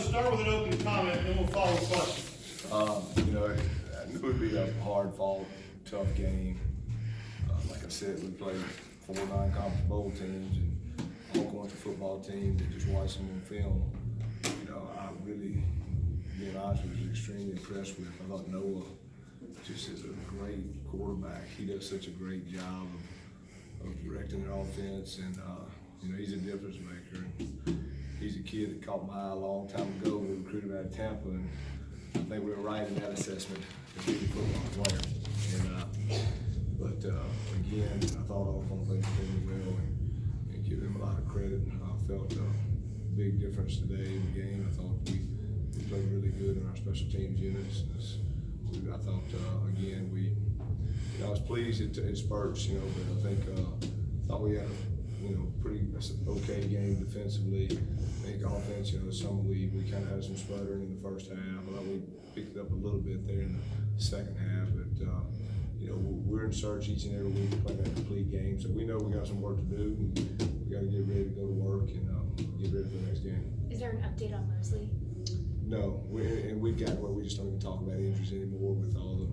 start with an opening comment, and then we'll follow the question. I knew it would be a hard-fought, tough game. Like I said, we played 4 non-conference bowl teams and Alcorn's a football team that just watched them on film. I really, being honest with you, was extremely impressed with. I thought Noah just is a great quarterback. He does such a great job of directing their offense, and he's a difference maker. He's a kid that caught my eye a long time ago. We recruited him out of Tampa, and I think we were right in that assessment to be a football player. But again, I thought Alcorn played extremely well and give him a lot of credit. I felt a big difference today in the game. I thought we played really good in our special teams units. I thought again I was pleased in spurts, but I think thought we had a pretty okay game defensively. I think offense, some we kind of had some sputtering in the first half. I thought we picked it up a little bit there in the second half, but we're in search each and every week to play that complete game. So we know we got some work to do. And we got to get ready to go to work and get ready for the next game. Is there an update on Mosley? No, we just don't even talk about injuries anymore with all the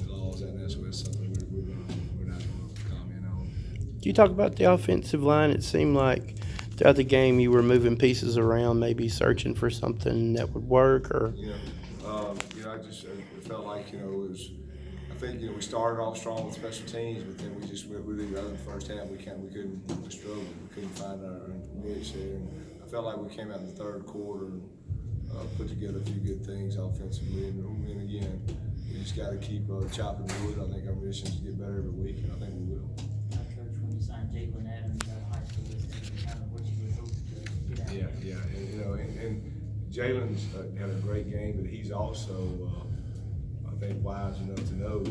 laws and that's something we're not going to comment on. Do you talk about the offensive line? It seemed like throughout the game you were moving pieces around, maybe searching for something that would work, or. It felt like it was. I think we started off strong with special teams, but then we really other than the first half we struggled. We couldn't find our niche there. And I felt like we came out in the third quarter and put together a few good things offensively. And again, we just got to keep chopping wood. I think our mission is to get better every week, and I think we will. Coach, when you signed Jalen Adams out of high school, this is kind of what you would hope to get out of him. Yeah, and Jalen's had a great game, but he's also, I think, wise enough to know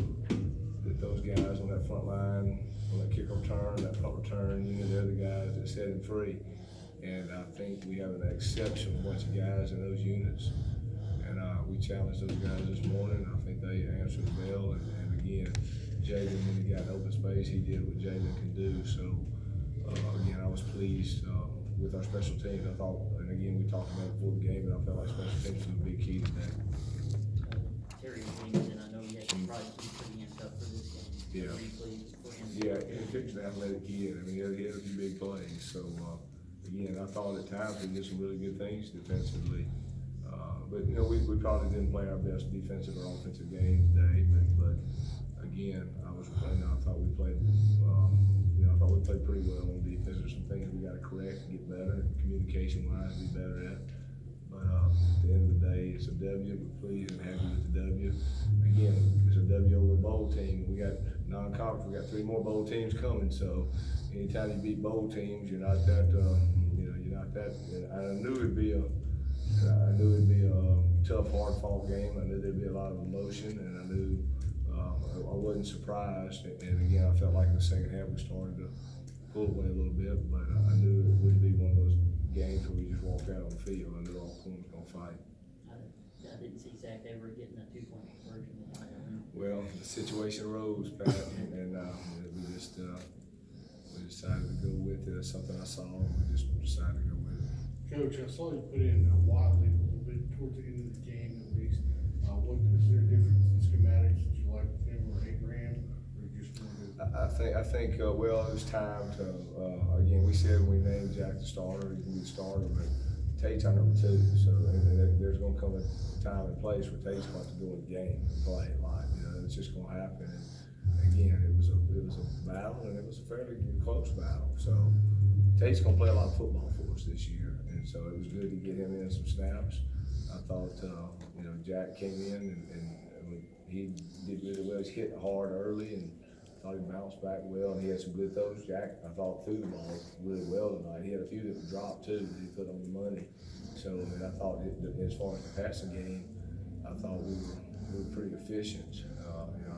that those guys on that front line, on that kick return, that punt return, they're the guys that set him free. And I think we have an exceptional bunch of guys in those units. And we challenged those guys this morning. I think they answered the bell. And again, Jalen, when he got open space, he did what Jalen can do. So, again, I was pleased with our special teams. I thought, and again, we talked about it before the game, but I felt like special teams was a big key today. Terry James, and I know he had some probably be pretty amped up for this game. Yeah. Pretty pleased for him. Yeah, and Vic's an athletic kid. I mean, he had a few big plays. So, again, I thought at times we did some really good things defensively. But we probably didn't play our best defensive or offensive game today. But again, I thought we played. I thought we played pretty well on defense. There's some things we got to correct, get better, communication-wise, be better at. But at the end of the day, it's a W. We're pleased and happy with the W. Again, it's a W over a bowl team. We got non-conference. We got 3 more bowl teams coming. So anytime you beat bowl teams, you're not that. You're not that. I knew it'd be a tough, hard-fought game. I knew there'd be a lot of emotion, and I knew I wasn't surprised. And again, I felt like in the second half we started to pull away a little bit, but I knew it wouldn't be one of those games where we just walked out on the field. I knew Alcorn was going to fight. I didn't see Zach ever getting a 2-point conversion. Well, the situation arose, Pat, and we decided to go with it. It's something I saw, and we just decided to go with it. Coach, I saw you put in Watley a little bit towards the end of the game at least. What is there a difference in schematics that you like with him or Abraham, or you just wanted to? I think well, it was time to, again, we said when we named Jack the starter, he can be the starter, but Tate's our number 2. So and there's going to come a time and place where Tate's going to go in the game and play live. It's just going to happen. And again, it was a battle, and it was a fairly close battle. So Tate's going to play a lot of football for us this year, and so it was good to get him in some snaps. I thought, Jack came in and he did really well. He hit hard early and thought he bounced back well, and he had some good throws. Jack, I thought, threw the ball really well tonight. He had a few that were dropped too that he put on the money. So I thought, as far as the passing game, I thought we were pretty efficient. I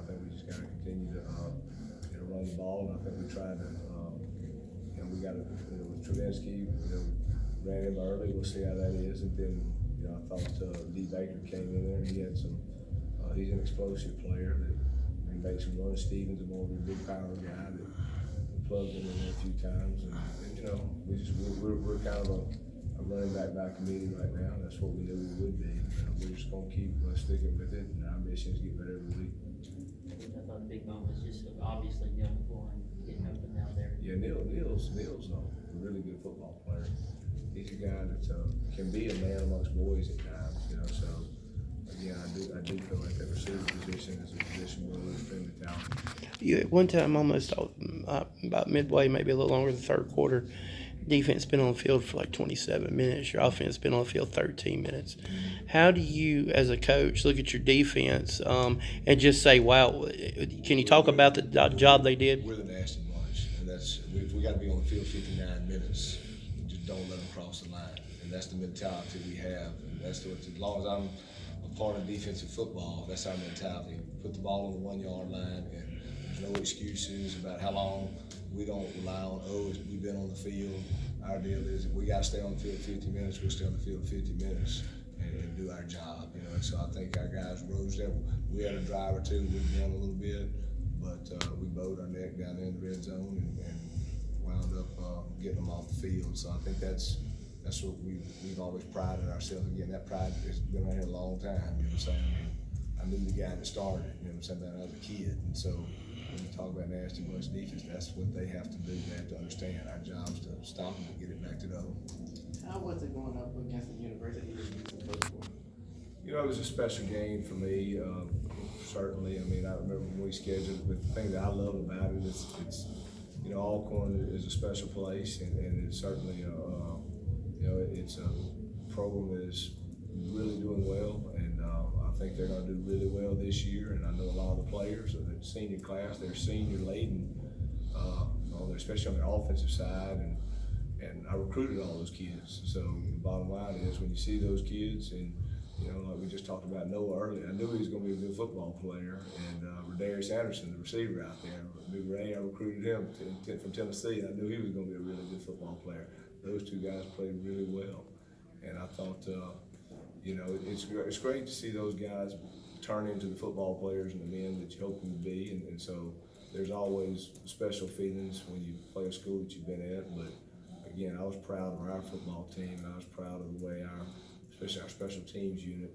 think we just got to continue to run the ball, and I think we tried to. We got to with Trubinsky, ran him early. We'll see how that is, and then. I thought D. Baker came in there and he had some, he's an explosive player that he made some runs. Stevens is more of a big power guy that plugged him in there a few times. And we're kind of running back by committee right now. That's what we knew we would be. We're just gonna keep sticking with it, and our mission is to get better every week. I thought the big moment was just obviously Neil McLaurin getting open down there. Yeah, Neil's a really good football player. He's a guy that can be a man amongst boys at times, so again, I do feel like that receiver position is a position where we're extremely talented. You at one time almost about midway, maybe a little longer than the third quarter, defense been on the field for like 27 minutes. Your offense been on the field 13 minutes. How do you, as a coach, look at your defense and just say, "Wow"? Can you talk about the job they did? We're the nasty bunch, and we got to be on the field 59 minutes. Just don't let them cross the line, and that's the mentality we have. And that's what, as long as I'm a part of defensive football, that's our mentality. Put the ball on the 1 yard line, and there's no excuses about how long. We don't rely on, we've been on the field. Our deal is if we got to stay on the field 50 minutes, we'll stay on the field 50 minutes and do our job, And so I think our guys rose there. We had a drive or two, we won a little bit, but we bowed our neck down there in the red zone and wound up getting them off the field. So I think that's what we've always prided ourselves. Again, that pride has been around here a long time. You know what I'm saying? I knew the guy that started. You know what I'm saying? When I was a kid, and so. When you talk about nasty bunch defense, that's what they have to do. They have to understand our job is to stop them and get it back to the hole. How was it going up against the university that you supposed for? It was a special game for me, certainly. I mean, I remember when we scheduled it, but the thing that I love about it is it's Alcorn is a special place, and it's certainly, it's a program that is really doing well, and I think they're going to do really well this year. And I know a lot of the players of the senior class, they're senior laden, especially on their offensive side, and I recruited all those kids. So the bottom line is when you see those kids, and like we just talked about Noah earlier, I knew he was going to be a good football player, and Radarius Anderson, the receiver out there, Big Ray, I recruited him from Tennessee. I knew he was going to be a really good football player. Those two guys played really well, and I thought. It's great to see those guys turn into the football players and the men that you hope them to be, and so there's always special feelings when you play a school that you've been at. But again, I was proud of our football team, and I was proud of the way especially our special teams unit,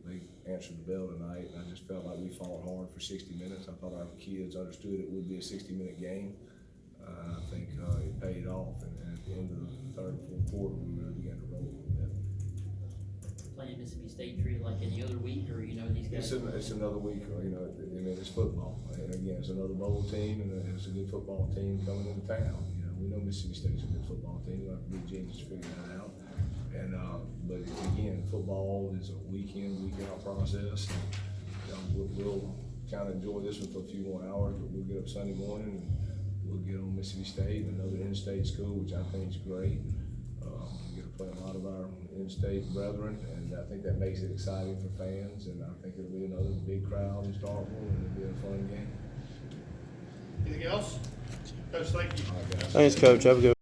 they answered the bell tonight, and I just felt like we fought hard for 60 minutes. I thought our kids understood it would be a 60-minute game. I think it paid off, and at the end of the third and fourth quarter, we really began to roll a little bit. Playing Mississippi State treated like any other week, or these guys? It's another week. It's football, and again, it's another bowl team, and it's a good football team coming into town. We know Mississippi State's a good football team. We'll have to be genius to figure that out. And but again, football is a week in, week out process. And, we'll kind of enjoy this one for a few more hours, but we'll get up Sunday morning and we'll get on Mississippi State, another in-state school, which I think is great. We get to play a lot of our in-state brethren, and I think that makes it exciting for fans. And I think it'll be another big crowd in Starkville, and it'll be a fun game. Anything else? Coach, thank you. All right, guys. Thanks, Coach. Have a good